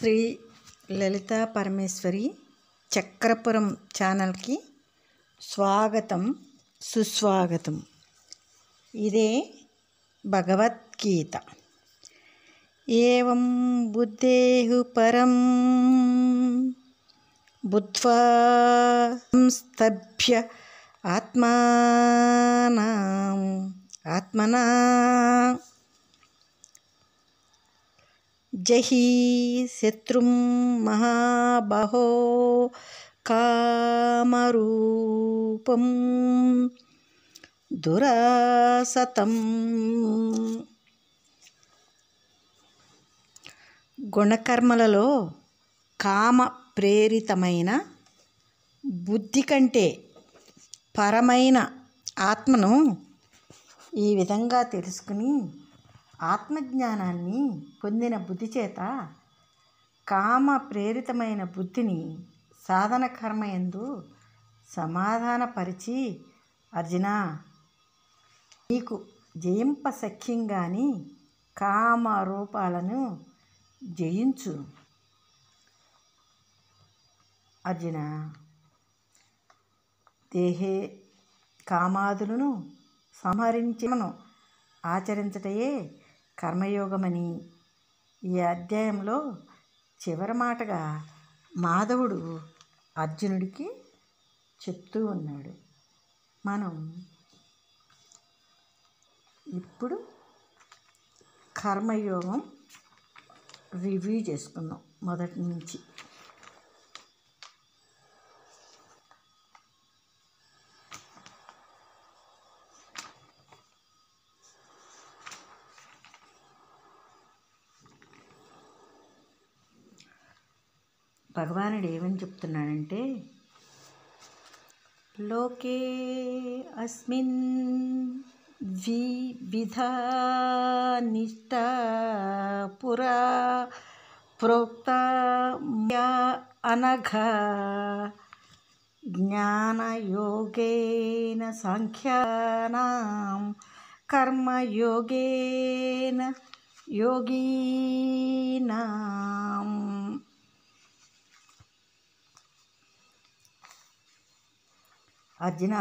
శ్రీ లలితా పరమేశ్వరి చక్రపురం ఛానల్కి స్వాగతం సుస్వాగతం. ఇదే భగవద్గీత. ఏవం బుద్ధేహు పరం బుద్ధ్వా సంస్తభ్య ఆత్మనా జహి శత్రుం మహాబాహో కామరూపం దురాసతం. గుణకర్మలలో కామ ప్రేరితమైన బుద్ధి కంటే పరమైన ఆత్మను ఈ విధంగా తెలుసుకుని ఆత్మజ్ఞానాన్ని పొందిన బుద్ధి చేత కామ ప్రేరితమైన బుద్ధిని సాధన కర్మయందు సమాధానపరిచి, అర్జున, నీకు జయింప సఖ్యంగాని కామ రూపాలను జయించు. అర్జున, దేహే కామాదులను సంహరించమను ఆచరించటయే కర్మయోగమని ఈ అధ్యాయంలో చివరి మాటగా మాధవుడు అర్జునుడికి చెప్తూ ఉన్నాడు. మనం ఇప్పుడు కర్మయోగం రివ్యూ చేసుకుందాం మొదటి నుంచి. భగవానుడు ఏమని చెప్తున్నాడంటే, లోకే అస్మిన్ వివిధా నిష్టా పురా ప్రోక్త మయా అనఘా జ్ఞానయోగేన సాంఖ్యానాం కర్మయోగేన యోగీనాం. అర్జున,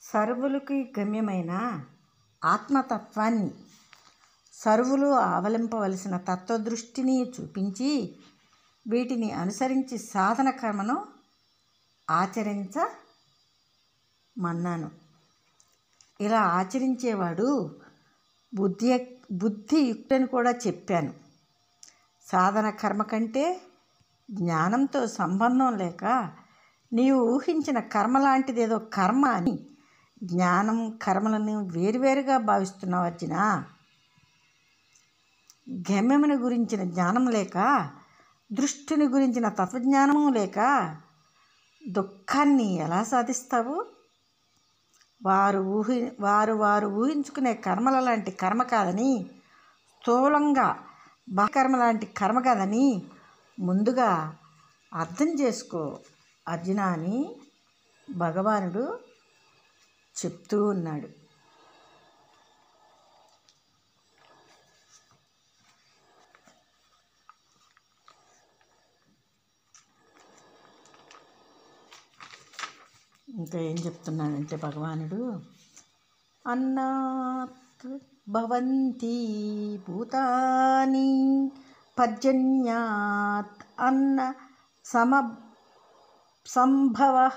సర్వులకి గమ్యమైన ఆత్మతత్వాన్ని సర్వులు అవలంబవలసిన తత్వదృష్టిని చూపించి వీటిని అనుసరించి సాధన కర్మను ఆచరించమన్నాను. ఇలా ఆచరించేవాడు బుద్ధియుక్తని కూడా చెప్పాను. సాధన కర్మ కంటే జ్ఞానంతో సంబంధం లేక నీవు ఊహించిన కర్మ లాంటిదేదో కర్మ అని జ్ఞానం కర్మలను వేరువేరుగా భావిస్తున్నావు అర్జున. గమ్యముని గురించిన జ్ఞానం లేక, దృష్టిని గురించిన తత్వజ్ఞానము లేక దుఃఖాన్ని ఎలా సాధిస్తావు? వారు ఊహించుకునే కర్మల లాంటి కర్మ కాదని, స్థూలంగా బాహ్యకర్మ లాంటి కర్మ కాదని ముందుగా అర్థం చేసుకో అర్జున అని భగవానుడు చెప్తూ ఉన్నాడు. ఇంకా ఏం చెప్తున్నాడంటే భగవానుడు, అన్నాత్ భవంతి భూతాని పర్జన్యాత్ అన్న సంభవః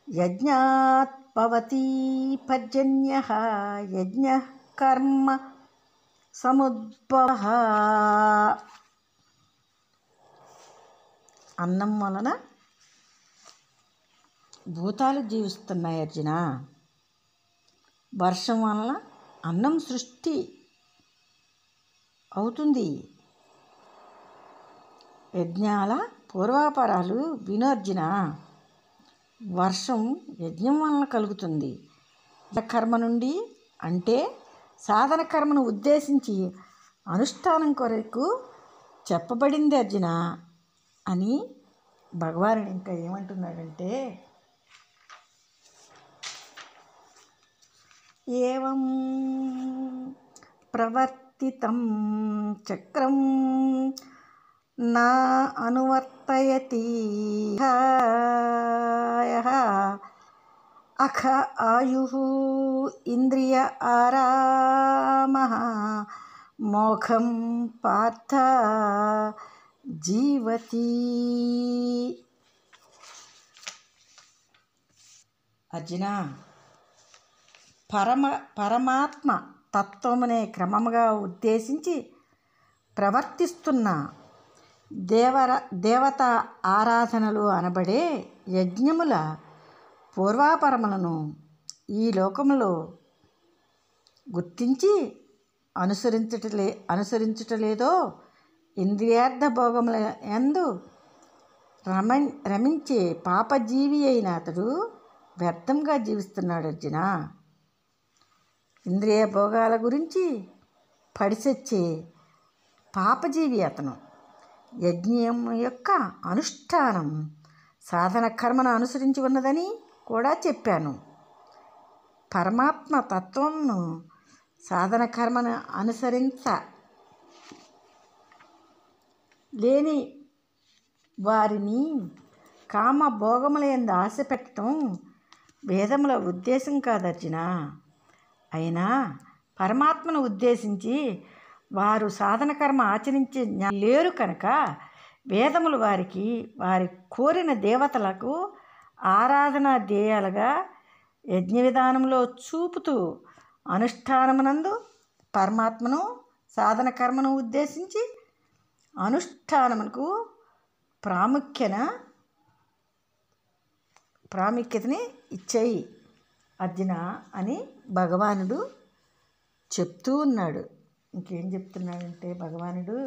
యజ్ఞాత్ భవతి పర్జన్యః యజ్ఞః కర్మ సముద్భవః. అన్నం వలన భూతాలు జీవిస్తున్నాయి అర్జున. వర్షం వలన అన్నం సృష్టి అవుతుంది. యజ్ఞాల పూర్వాపరాలు వినోర్జున. వర్షం యజ్ఞం వలన కలుగుతుంది. కర్మ నుండి అంటే సాధన కర్మను ఉద్దేశించి అనుష్ఠానం కొరకు చెప్పబడింది అర్జున అని భగవానుడు ఇంకా ఏమంటున్నాడంటే, ఏవం ప్రవర్త పరివర్తితం చక్రం నా అనువర్తయతి అఖ ఆయు ఇంద్రియ ఆరామః మోఘం పార్థ జీవతి. అర్జున, పరమాత్మ తత్వమునే క్రమముగా ఉద్దేశించి ప్రవర్తిస్తున్న దేవత ఆరాధనలు అనబడే యజ్ఞముల పూర్వాపరములను ఈ లోకములో గుర్తించి అనుసరించుటలేదో ఇంద్రియార్థ భోగముల యందు రమించే పాపజీవి అయిన అతడు వ్యర్థంగా జీవిస్తున్నాడు. అర్జున, ఇంద్రియ భోగాల గురించి పడిసొచ్చే పాపజీవి అతను. యజ్ఞం యొక్క అనుష్ఠానం సాధన కర్మను అనుసరించి ఉన్నదని కూడా చెప్పాను. పరమాత్మ తత్వంను సాధన కర్మను లేని వారిని కామ భోగముల యందు ఆశ పెట్టడం వేదముల ఉద్దేశం కాదు అర్జున. అయినా పరమాత్మను ఉద్దేశించి వారు సాధన కర్మ ఆచరించే లేరు కనుక వేదములు వారి కోరిన దేవతలకు ఆరాధన ధ్యేయాలుగా యజ్ఞ విధానంలో చూపుతూ అనుష్ఠానమునందు పరమాత్మను సాధన కర్మను ఉద్దేశించి అనుష్ఠానమునకు ప్రాముఖ్యతని ఇచ్చేయి అర్జున అని భగవానుడు చెప్తూ ఉన్నాడు. ఇంకేం చెప్తున్నాడంటే భగవానుడు,